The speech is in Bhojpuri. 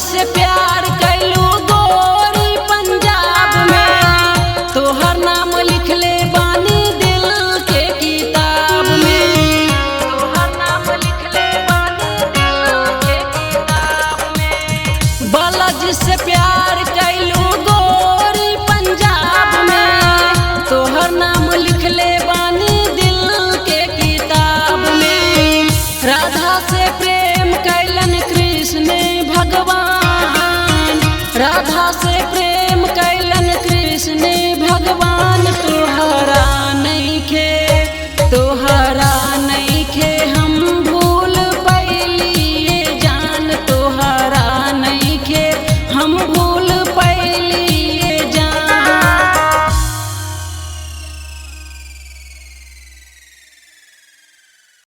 से प्यार कैलू गोरी पंजाब में, तोहर नाम लिख ले बानी दिल के किताब में, तोहर नाम लिख ले बानी दिल के किताब में। बालाज से प्यार कैलू गोरी पंजाब में, तोहर नाम लिख ले बानी दिल के किताब में। राधा से प्रेम कैलन कृष्ण भगवान, राधा से प्रेम कैलन कृष्ण भगवान। तोहरा नहीं खे तोहरा